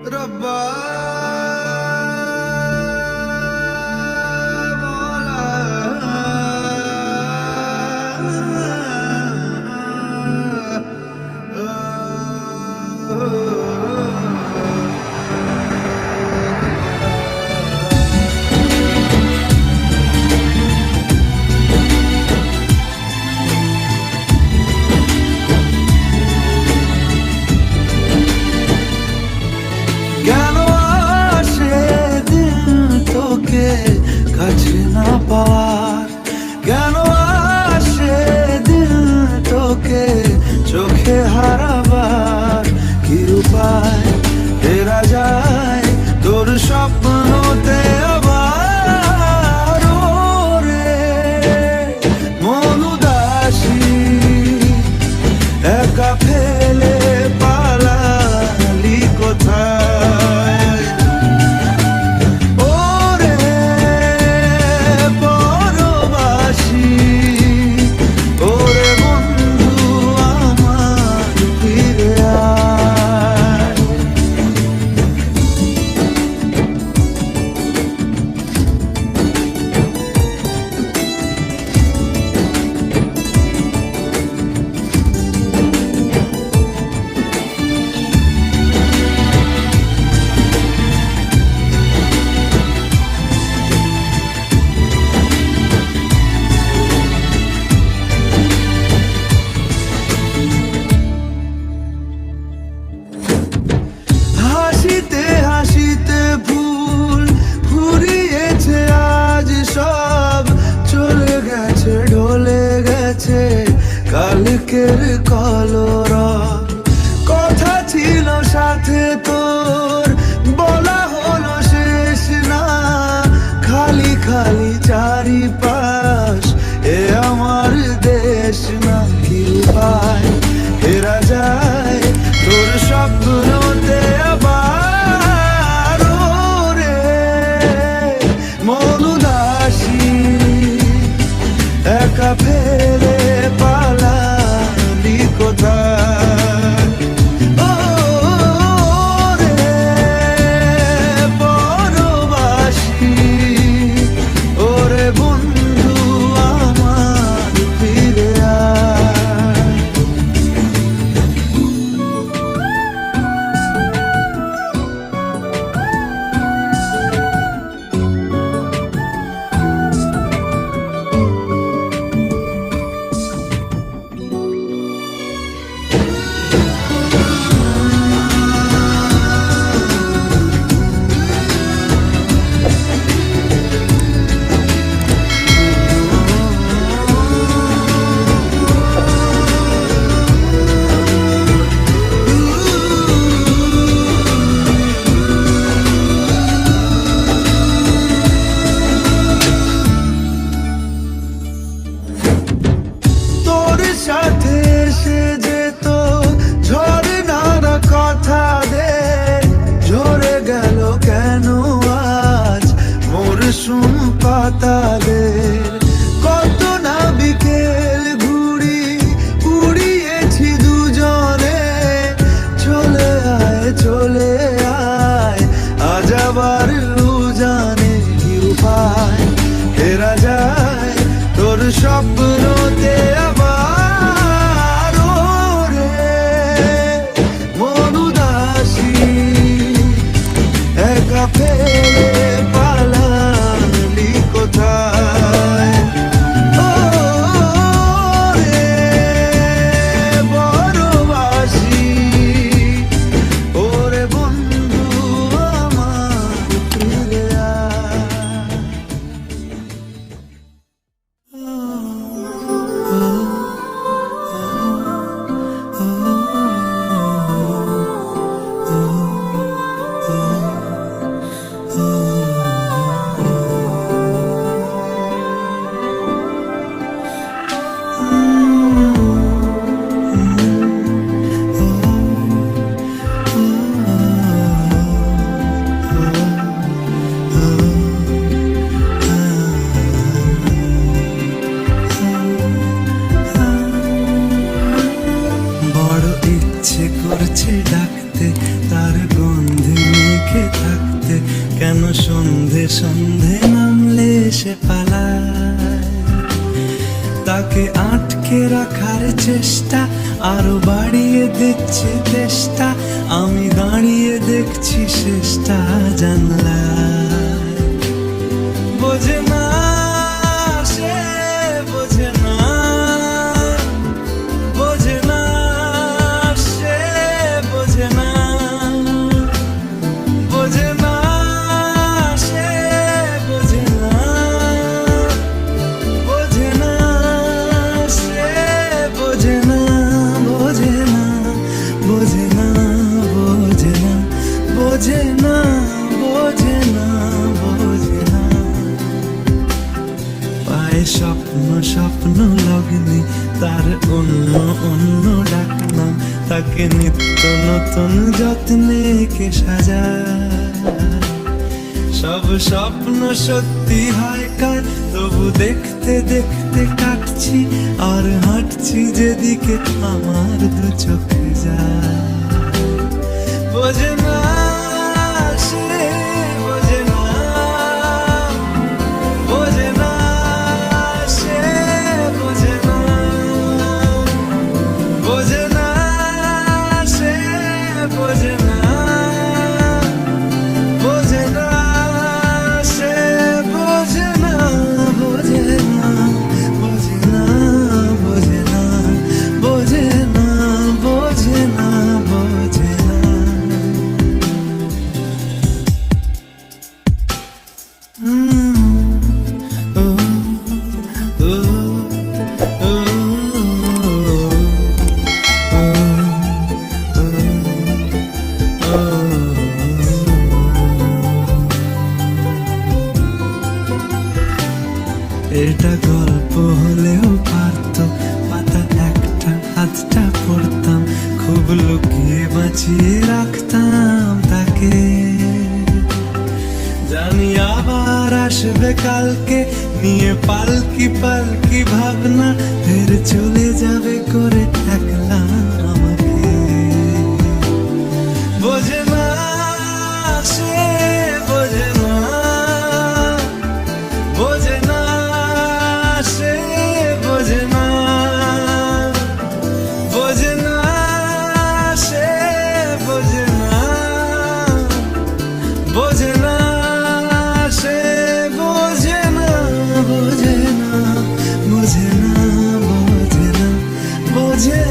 रब्बा কাছে না পাওয়ার কেন আসে দিল তোকে চোখে হারাবার কি উপায় ফেরা যায় তোর স্বপ্নতে আবার রে মন উদাসী একা ফেলে পালালি কোথায় কালকের কলরব কথা ছিল সাথে তোর বলা হলো শেষ না খালি খালি চারিপাশ এ আমার দেশ না কি উপায় ফেরা যায় তোর স্বপ্নতে আবার রে মন উদাসী একা ফেলে পালালি কোথায় রে সন্ধে নামলে সে পালায়, তাকে আটকে রাখার চেষ্টা আরো বাড়িয়ে দিচ্ছে তেষ্টা, আমি দাঁড়িয়ে দেখছি শেষটা জানলায়। বোঝে না সে, বোঝে না, বোঝে না সে, বোঝে না, বোঝে না সে, বোঝে না, বোঝে না সে, বোঝে না, বোঝে না, বোঝে না, বোঝে না, বোঝে না, বোঝে না, বোঝে না। পায়ে স্বপ্ন স্বপ্ন লগ্নে তার অন্য অন্য ডাকনাম, তাকে নিত্য নতুন যত্নে কে সাজায়। সব স্বপ্ন সত্যি হয় কার, তবু দেখতে দেখতে কাটছি আর হাঁটছি যেদিকে আমার দু চোখে যায়। বোঝে না সে, বোঝে না, বোঝে না সে, বোঝে না, বোঝে না সে, বোঝে না, বোঝে না সে, বোঝে না, বোঝে না, বোঝে না, বোঝে না, বোঝে না, বোঝে না, বোঝে না। এটা গল্প হলেও পারত, পাতা একটা হাতটা পড়তাম, খুব লুকিয়ে বাঁচিয়ে রাখতাম তাকে। জানি আবার আসবে কালকে, নিয়ে পালকি পালকি ভাবনা, ফের চলে যাবে করে একলা আমাকে। বোঝে না সে, বোঝে না, বোঝে না সে, বোঝে না, বোঝে না সে, বোঝে না, বোঝে না সে, বোঝে না, বোঝে না, বোঝে না, বোঝে না, বোঝে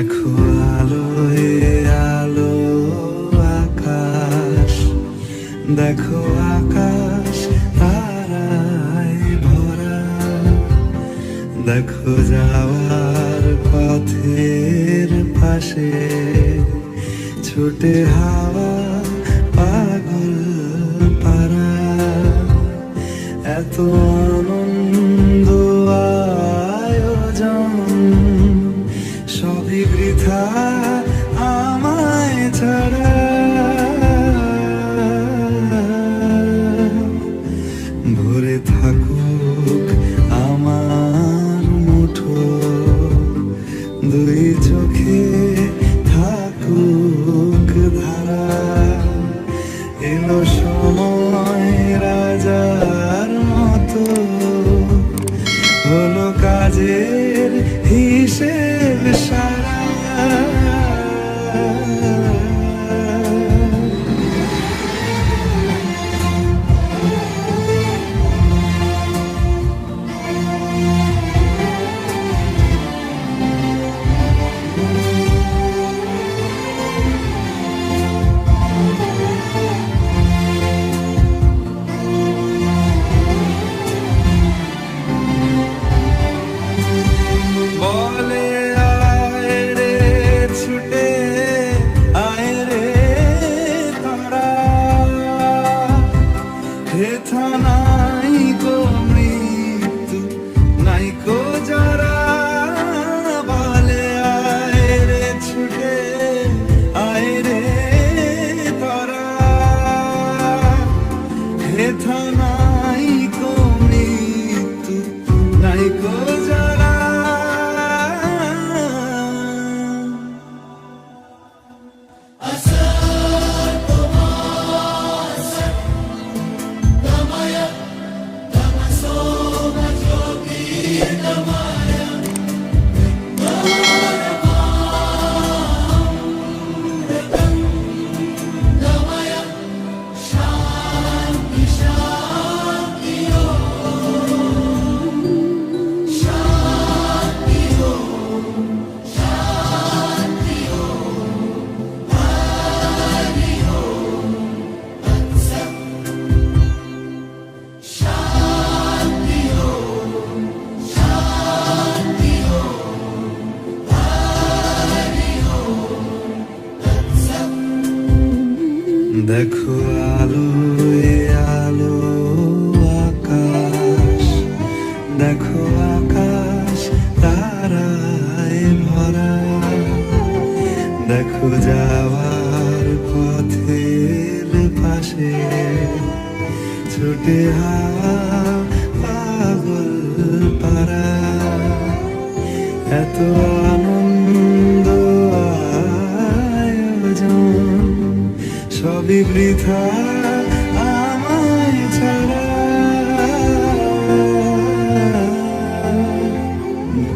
দেখো আলোয় আলো আকাশ, দেখো আকাশ তারায় ভরা, দেখো যাওয়ার পথের পাশে ছুটে হাওয়া পাগল পারা। এত আনন্দ আয়োজন সবই বৃথা আমায় ছাড়া। ভরে থাকুক আমার মুঠো, দুই চোখে থাকুক ধারা। এলো সময় রাজার মতো, হলো কাজের হিসেব সারা। বলে আয় রে ছুটে আয় রে তারা, হেথা নাই কো মৃত্যু নাই কো যারা। বলে আয় রে ছুটে আয় রে তারা, হেথা নাই কো মৃত্যু নাই কো যারা। দেখো আলোয় আলো আকাশ, দেখো আকাশ তারায় ভরা, দেখো যাওয়ার পথের পাশে ছুটে হাওয়া পাগল পারা। এত আনন্দ আয়োজন সবই বৃথা আমায় ছাড়া।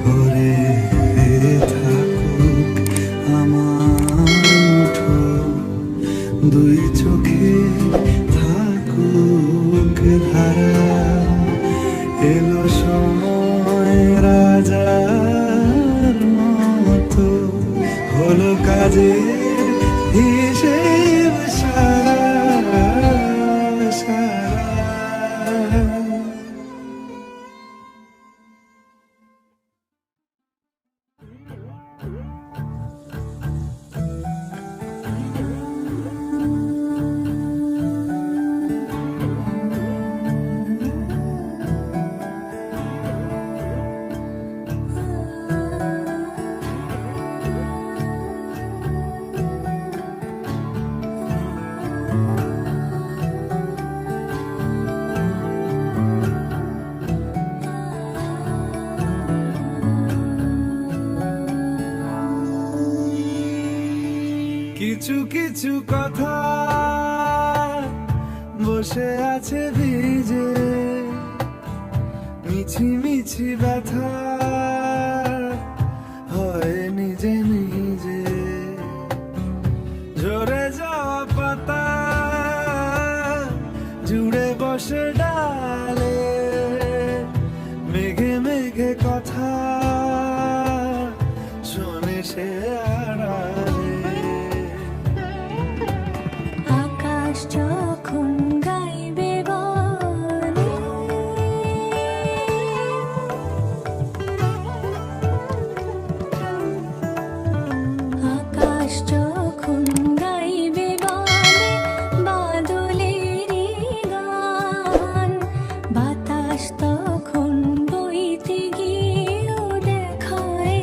ভরে থাকুক আমার মুঠো, দুই চোখে থাকুক ধারা। এলো সময় রাজার মতো, হলো কাজের হিসেব সারা সারা। কিছু কিছু কথা বসে আছে ভিজে, মিছি মিছি ব্যথা হয় নিজে নিজে। ঝরে যাওয়া পাতা জুড়ে বসে ডালে, মেঘে মেঘে কথা শোনে সে আড়ালে। আকাশ যখন গাইবে বলে, আকাশ যখন গাইবে বলে বাদলেরই গান, বাতাস তখন বইতে গিয়েও দেখায়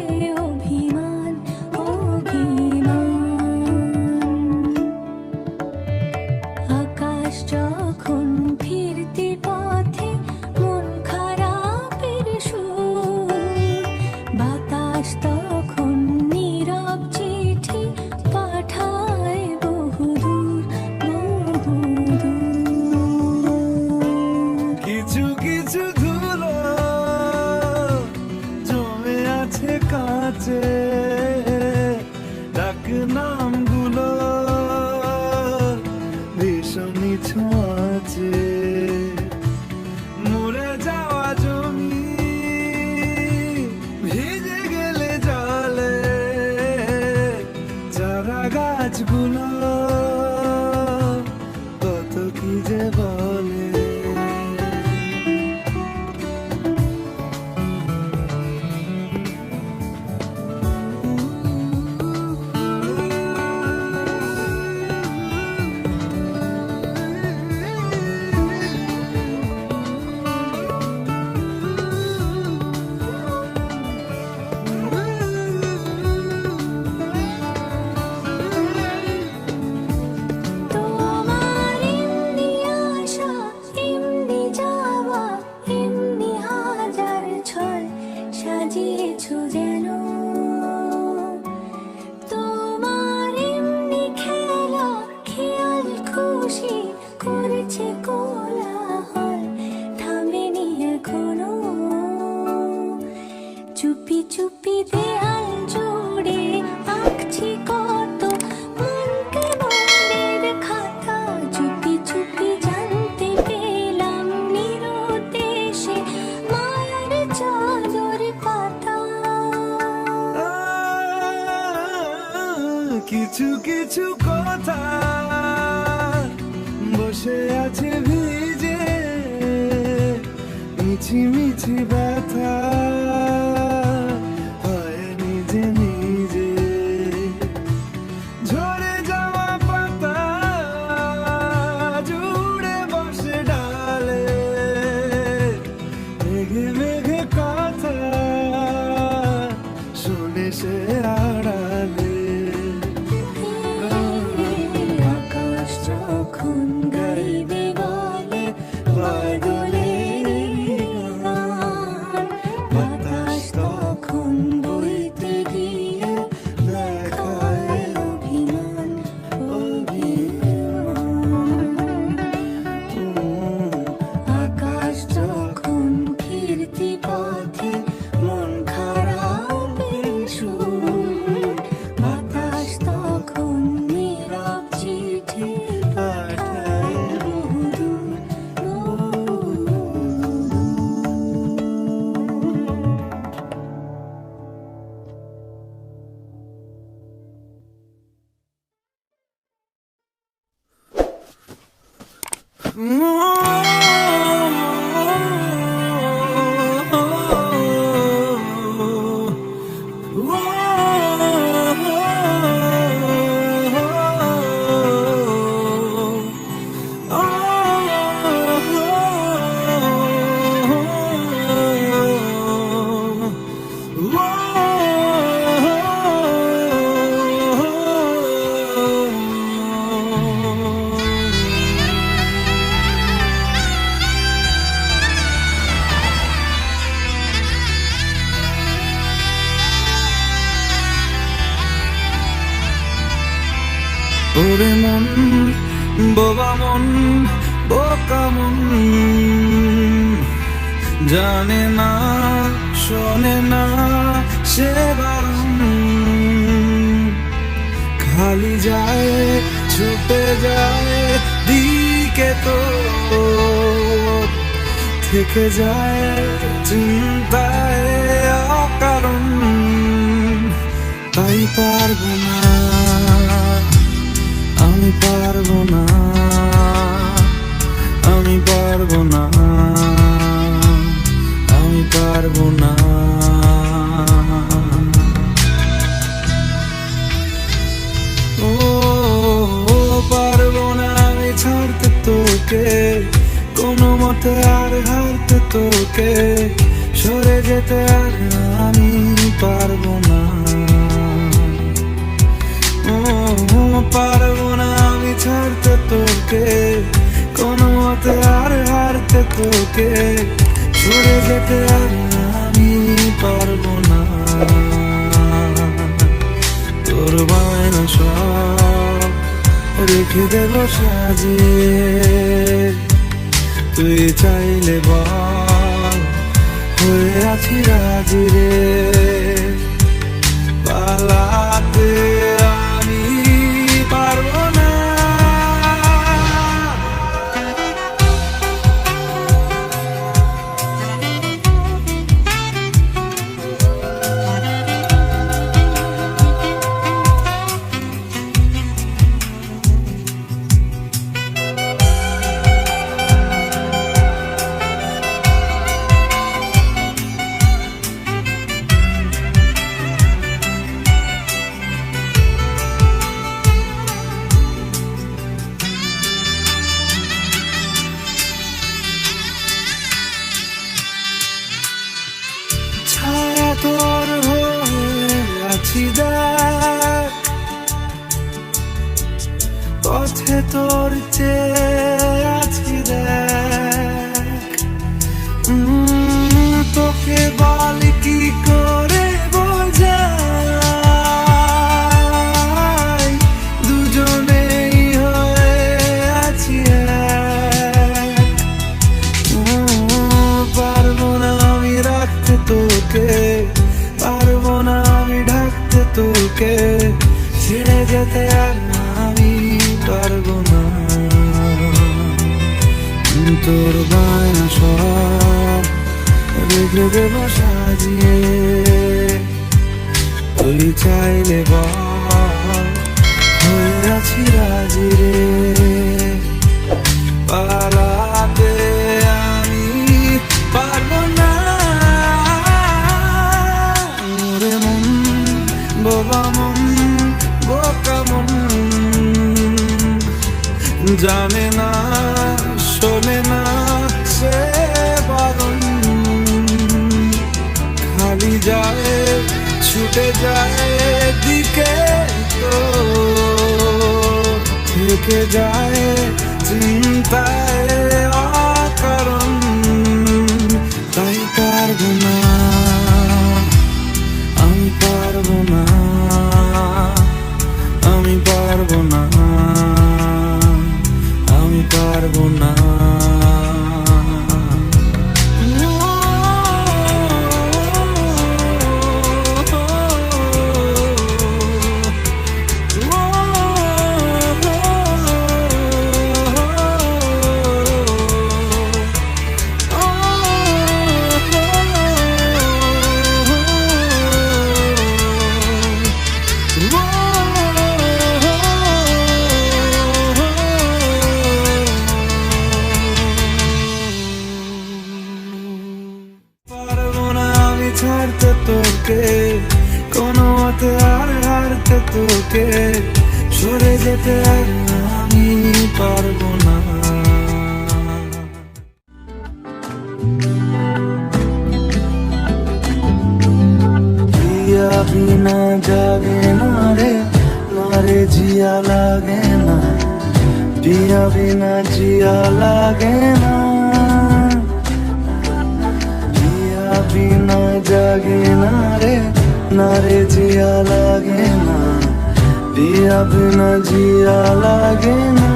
অভিমান, অভিমান। আকাশ যখন ফিরতি পথে মন খারাপের সুর, বাতাস তখন নীরব চিঠি পাঠায় বহুদূর, বহুদূর। কিছু কিছু ধুলো জমে আছে কাছে, ডাক নামগুলো ভীষণই ছোঁয়াছে। মরে যাওয়া জমি ভিজে গেলে জলে, চারা গাছগুলো কত কি যে বলে। তোমার এমনি আশা, এমনি যাওয়া, এমনি হাজার ছল সাজিয়েছো যেন। তোমার এমনি খেলা, খেয়াল খুশি করেছে কোলাহল, থামেনি এখনো। চুপি চুপি দেয়াল জুড়ে আঁকছি কত মনকে মনের খাতা, চুপি চুপি জানতে পেলাম নিরুদ্দেশে মায়ার চাদর পাতা। কিছু কিছু কথা বসে আছে ভিজে, মিছি মিছি ব্যথা হয় নিজে নিজে। ঝরে যাওয়া পাতা জুড়ে বসে ডালে, মেঘে মেঘে কথা শুনে সে আড়ালে। আকাশ যখন গাইবে বলে বাদলেরই গান, বাতাস তখন বইতে গিয়ে দেখায় অভিমান, অভিমান। আকাশ যখন ফিরতি পথে মন খারাপের সুর, বাতাস তখন নীরব চিঠি পাঠায় বহুদূর, ওরে মন বোবা মন বোকা মন, জানে না শোনে না সে বারণ, খালি যায় ছুটে যায় দিকে তো, থেকে যায় চিন্তায় অকারণ। তাই পারবো না, আমি পারবো না, আমি পারবো না, আমি পারবো না। ও পারবো না আমি ছাড়তে তোকে, কোনো মতে আর হারতে তোকে, সরে যেতে আর আমি পারবো না। ও পারবো না আমি ছাড়তে তোকে, কোনো মতে আর হারতে তোকে, সরে যেতে আর আমি পারবো না। তোর বায়না সব রেখে দেব সাজিয়ে, তুই চাইলে বল হয়ে আছি রাজি রে, পালাতে আমি পারবো না। ছায়া তোর হয়ে আছি দেখ, পথে তোর চেয়ে আছি দেখ, তোকে বল কি করে বোঝাই, দুজনেই হয়ে আছি এক। পারবো না আমি রাখতে তোকে, পারবো না আমি ঢাকতে তোকে, ছেড়ে যেতে আর আমি পারবো না। তোর বায়না সব রেখে দেব সাজিয়ে, তুই চাইলে বল হয়ে আছি রাজি রে, পালাতে আমি পারবো না। ওরে মন বোবা মন বোকা মন, জানে না শোনে না সে বারণ, খালি যায় ছুটে যায় দিকে, তো থেকে যায় চিন্তায় অকারণ, তাই পারবো না, আমি পারবো না, আমি পারবো না, আমি পারবো না। ছাড়তে তোকে, কোনো মতে আর হারতে তোকে, সরে যেতে আর আমি পারবো না। প্রিয়া বিনা জাগে না রে, না রে জিয়া লাগে না, প্রিয়া বিনা জিয়া লাগে না, বিনা জাগে না রে, না রে জিয়া লাগে না, প্রিয়া বিনা জিয়া লাগে না।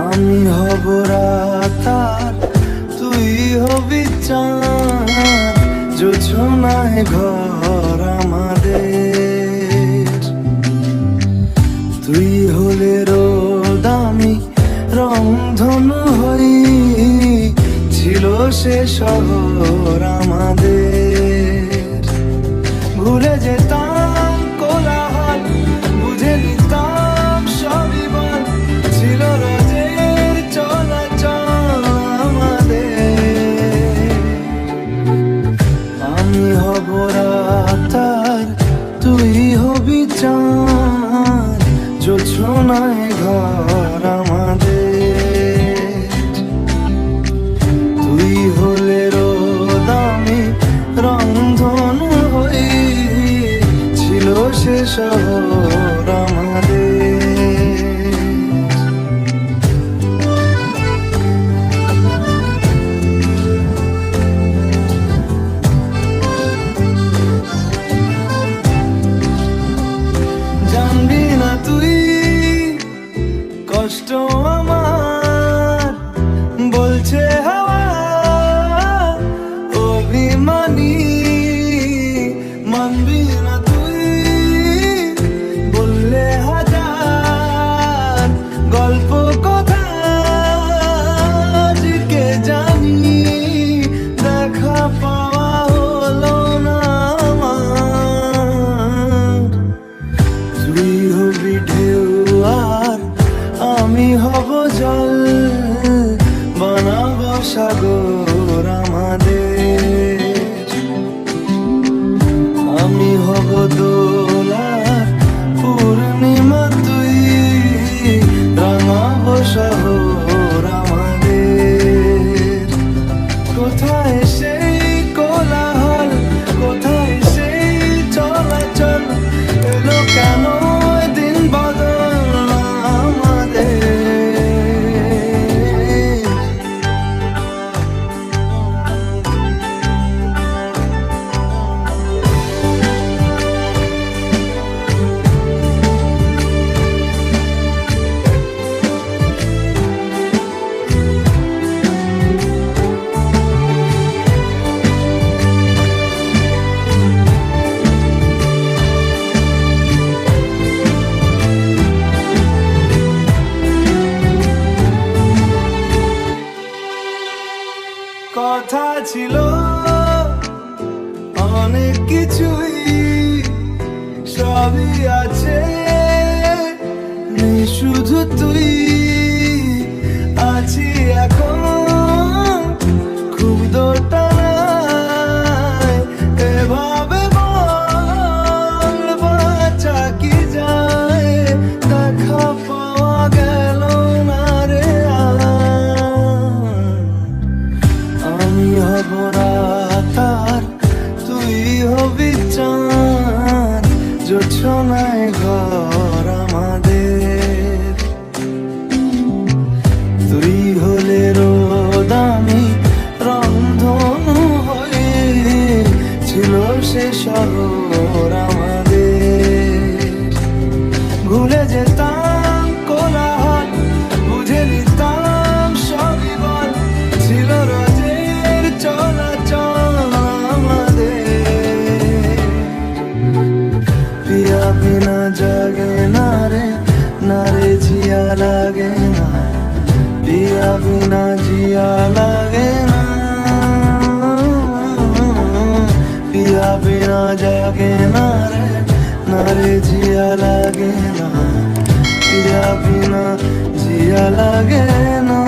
আমি হব রাত আর তুই হবি চাঁদ, জোছনায় ঘর আমাদের, তুই হলে রোদ আমি রংধনু হই, ছিল সে শহর আমাদের। যেতাম কোলাহল, বুঝে নিতাম সবই বল, ছিল রোজের চলাচল আমাদের। আমি হব রাত আর তুই হবি চাঁদ, জোছনায় ঘর আমাদের। তুই হলে রোদ, আমি রংধনু হই, ছিল সে শহর আমাদের। জানবি না তুই কষ্ট আমার, বলছে হাওয়া অভিমানী। মানবি না তুই বললে হাজার গল্প কথা, আজকে জানি দেখা পাওয়া হলো না আমার। তুই হবি ঢেউ আর আমি হব জল, বানাবো সাগর আমাদের। আমি হব দোলার পূর্ণিমা, তুই রাঙাবো শহর আমাদের। কোথায় সেই কোলাহল, কোথায় সেই চলাচল, এলো কেন দিন বদল আমাদের। কথা ছিল অনেক কিছুই, সবই আছে নেই শুধু তুই। আছি এখন খুব দোটানায়, এভাবে বল বাঁচা কি যায়, দেখা পাওয়া গেল না রে আর। আমি হব রাত আর তুই হবি চাঁদ, জোছনায় ঘর আমাদের। তুই হলে রোদ, আমি রংধনু হয়ে, ছিল সে শহর আমাদের। ভুলে যেতাম কোলাহল, বুঝে নিতাম সবই বল, ছিল রোজের চলাচল আমাদের। পিয়া বিনা জাগে না রে, না রে জিয়া লাগে না, পিয়া বিনা জিয়া লাগে না। পিয়া বিনা জাগে না রে, না রে জিয়া লাগে না, পিয়া বিনা জিয়া লাগে না।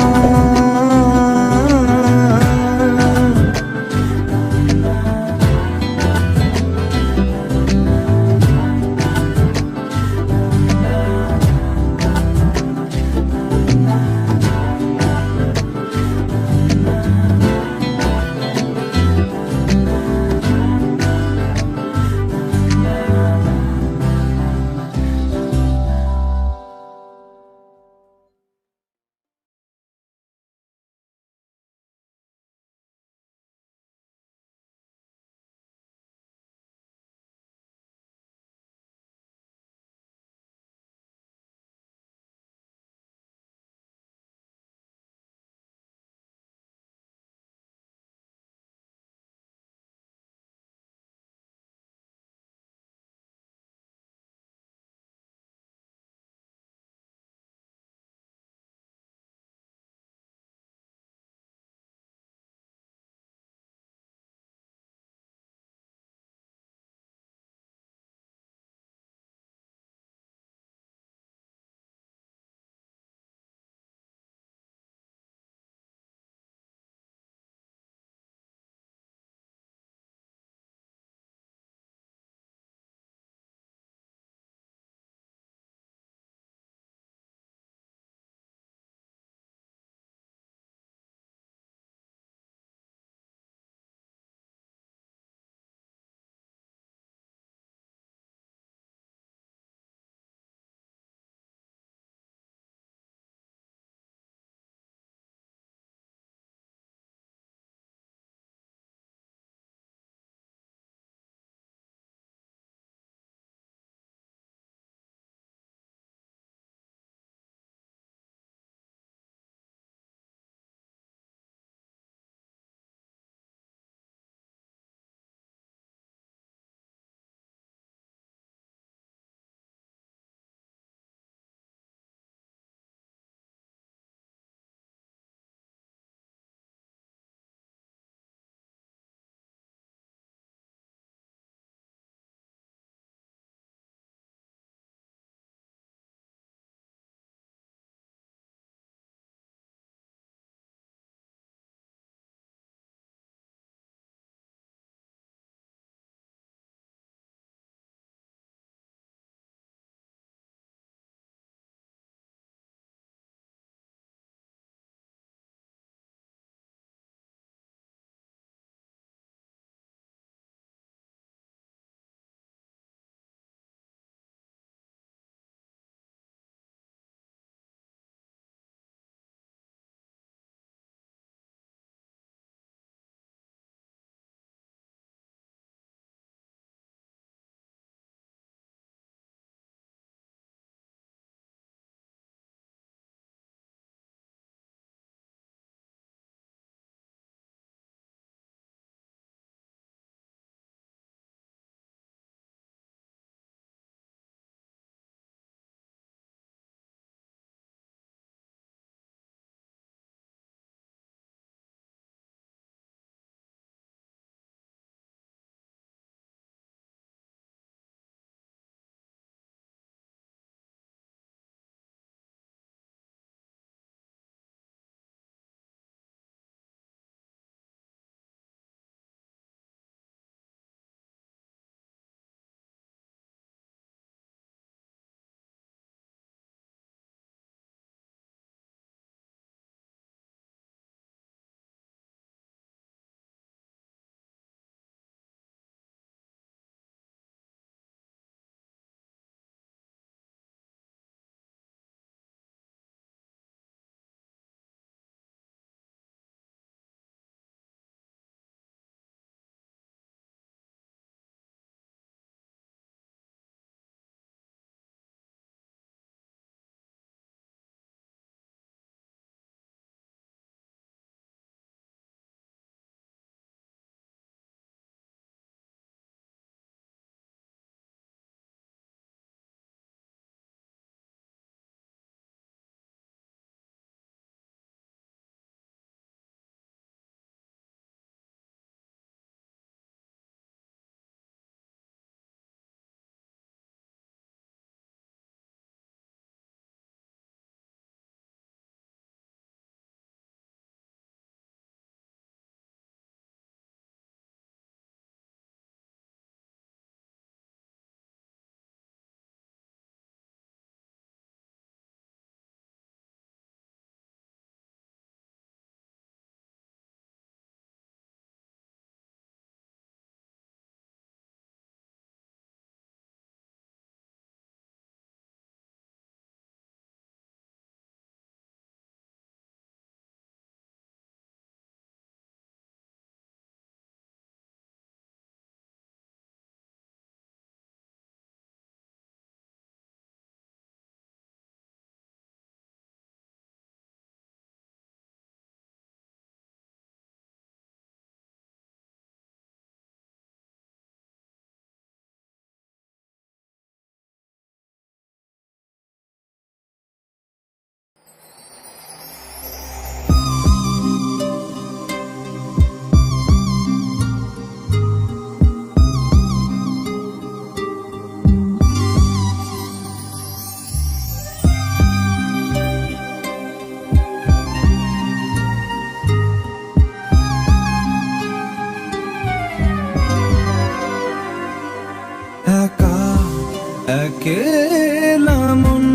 একেলা মন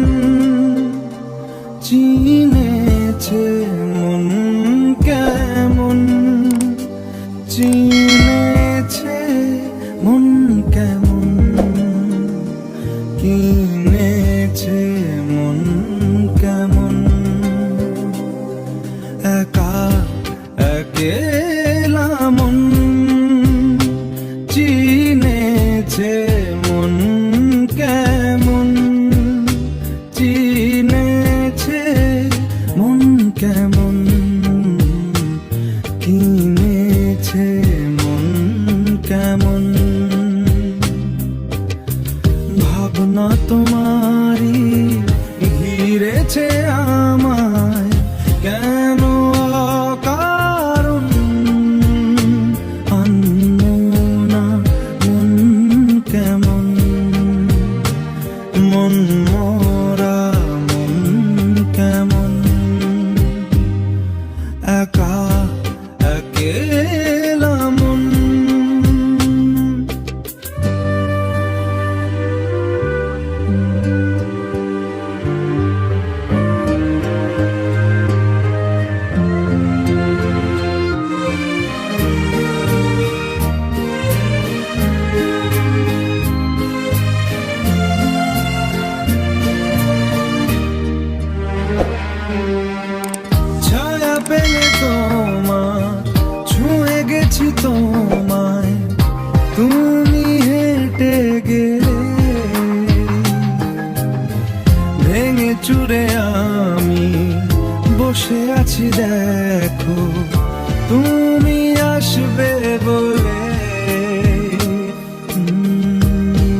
চিনেছে মন কেমন, চিনেছে মন কেমন, কিনেছে মন কেমন। একা একেলা মন চিনেছে মন কেমন, চিনেছে মন কেমন, কিনেছে মন কেমন। ভাবনা তোমারই ঘিরেছে আমায় কেন অকারণ, আনমনা মন কেমন, মন মরা মন কেমন। একা একেলা মন। ছায়া পেলে তোমার ছুঁয়ে গেছি তোমায়, তুমি হেঁটে গেলে ভেঙে চুরে আমি বসে আছি দেখো, তুমি আসবে বলে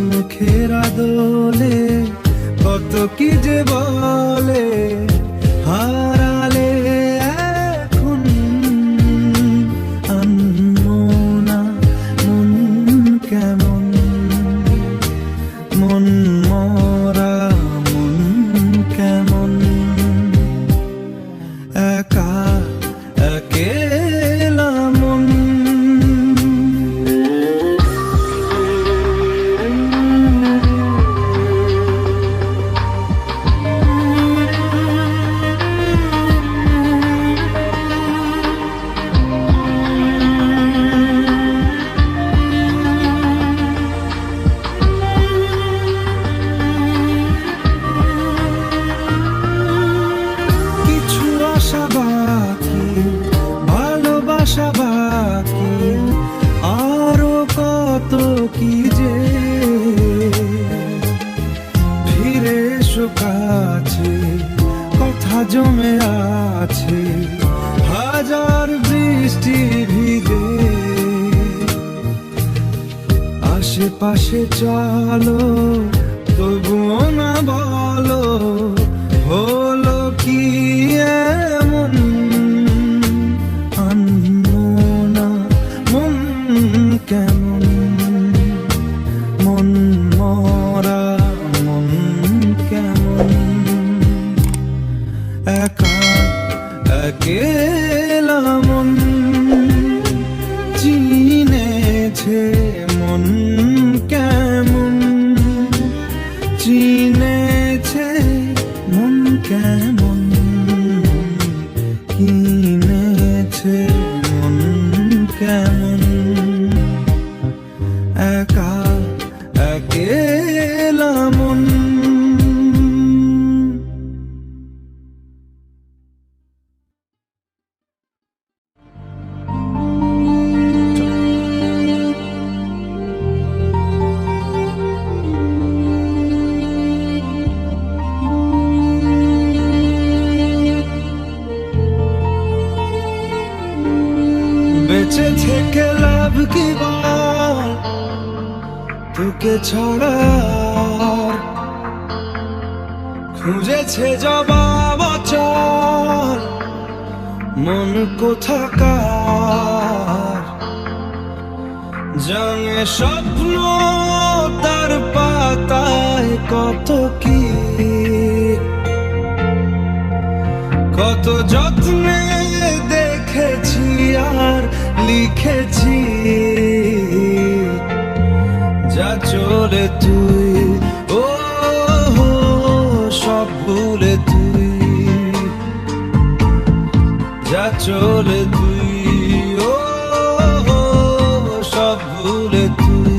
মুখের আদলে কত কি যে বলে, হারালে এখন আনমনা মন কেমন, মন মরা মন কেমন। একা একেলা মন। কিছু আশা বাকি, ভালোবাসা বাকি, আরো কত কি যে। ফিরে এসো কাছে, কথা জমে আছে হাজার বৃষ্টি ভিজে। আশেপাশে চলো তবুও না বলো, হলো কি এমন, আনমনা মন কেমন, মন মরা মন কেমন। একা একেলা মন চিনেছে মন কেমন, চিনেছে মন কেমন, কিনেছে মন কেমন। একা একেলা মন। বেঁচে থেকে লাভ কি বল, তোকে ছড়া খুঁজেছে জবাব চল, মন কোথাকার জানে স্বপ্ন তার পাতায় কত কি, কত যত্নে দেখেছি আর লিখেছি, যা চলে তুই ও চলে তুই, ও সব ভুলে তুই।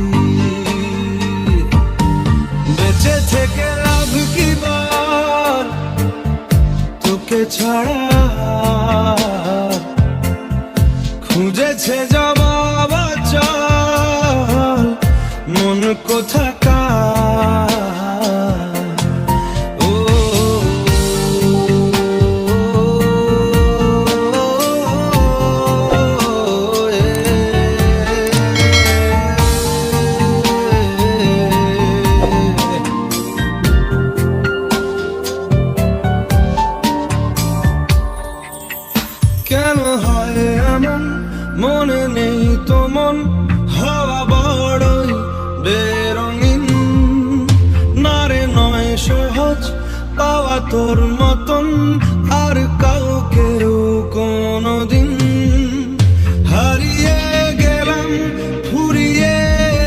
বেঁচে থেকে লাভ কি বল, তোকে ছাড়া খুঁজেছে জবাব চল মন কোথাকার। ও কেন হয় এমন, মনে নেই তো মন, হাওয়া বড়ই বেরঙিন, নারে নয় সহজ পাওয়া তোর মতন আর কাউকেও কোনোদিন। হারিয়ে গেলাম ফুরিয়ে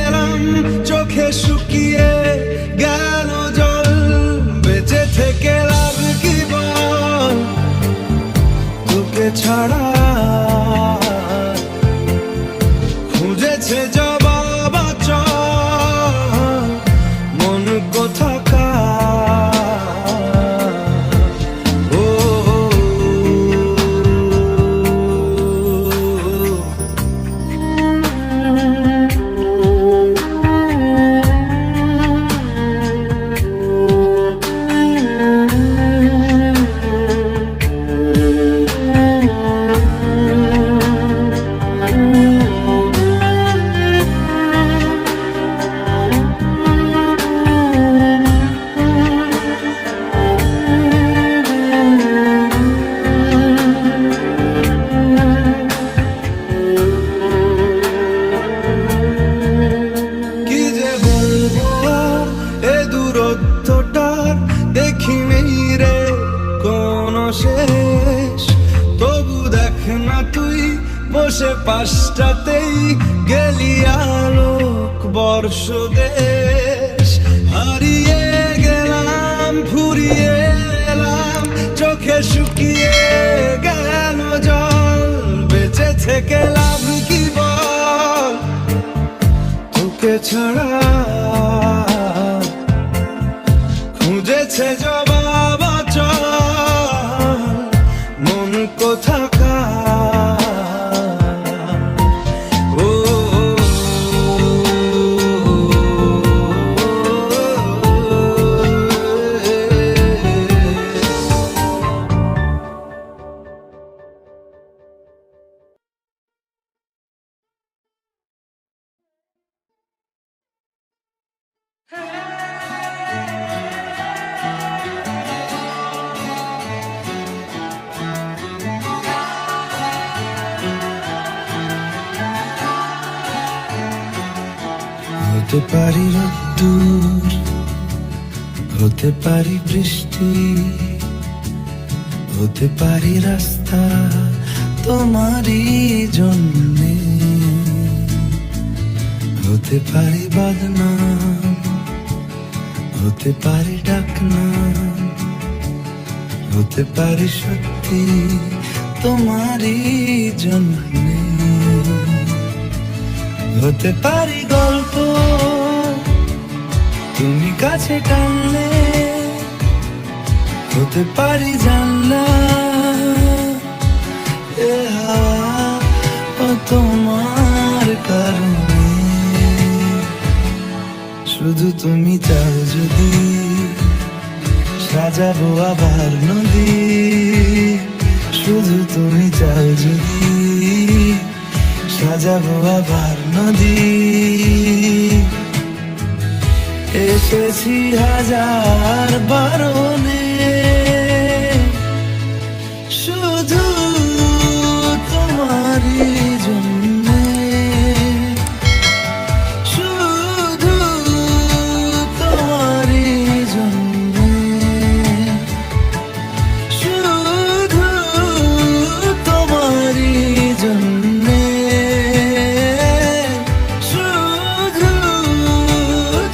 এলাম, চোখে শুকিয়ে গেল জল, বেঁচে থেকে লাভ কি বল, তোকে ছাড়া খুঁজেছে জবাব চল মন কোথাকার। ও কি যে বলবো আর, এ দূরত্বটার দেখি নেই রে কোনো শেষ। তবু দেখ না তুই বসে পাশটাতেই, গেলি আলোক বর্ষ দেশ। হারিয়ে গেলাম ফুরিয়ে এলাম, চোখে শুকিয়ে গেল জল, বেঁচে থেকে লাভ কি বল, তোকে ছাড়া খুঁজেছে জবাব চল মন কোথাকার। ও হতে পারি রোদ্দুর, হতে পারি বৃষ্টি, হতে পারি রাস্তা তোমারই জন্যে, হতে পারি বদনাম, হতে পারি ডাকনাম, হতে পারি সত্যি তোমারই জন্যে, হতে পারি গল্প তুমি কাছে টানলে, হতে পারি জানলা এ হাওয়া ও তোমার কারণে। শুধু তুমি চাও যদি সাজাবো আবার নদী, শুধু তুমি চাও যদি সাজাবো আবার নদী। এসেছি হাজার বারণে, শুধু তোমারই জন্যে, শুধু তোমারই জন্যে, শুধু তোমারই জন্যে, শুধু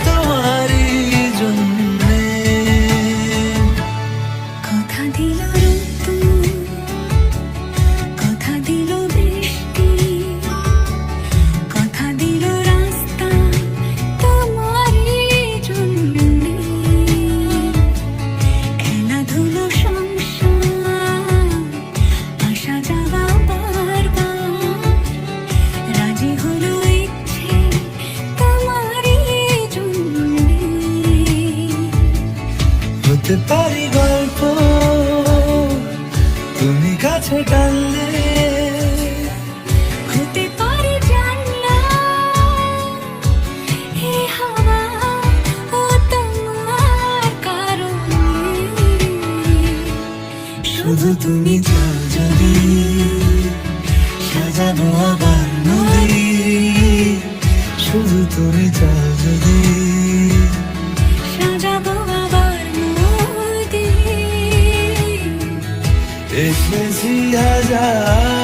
তোমারই জন্যে। কথা দিল রোদ্দুর, হতে পারি গল্প তুমি কাছে টানলে, হতে পারে জানলা হে হাওয়া ও তোমার কারণে। শুধু তুমি চাও যদি সাজাবো আবার নদী, শুধু তুমি চাও যদি সাজাবো আবার নদী। এসেছি হাজার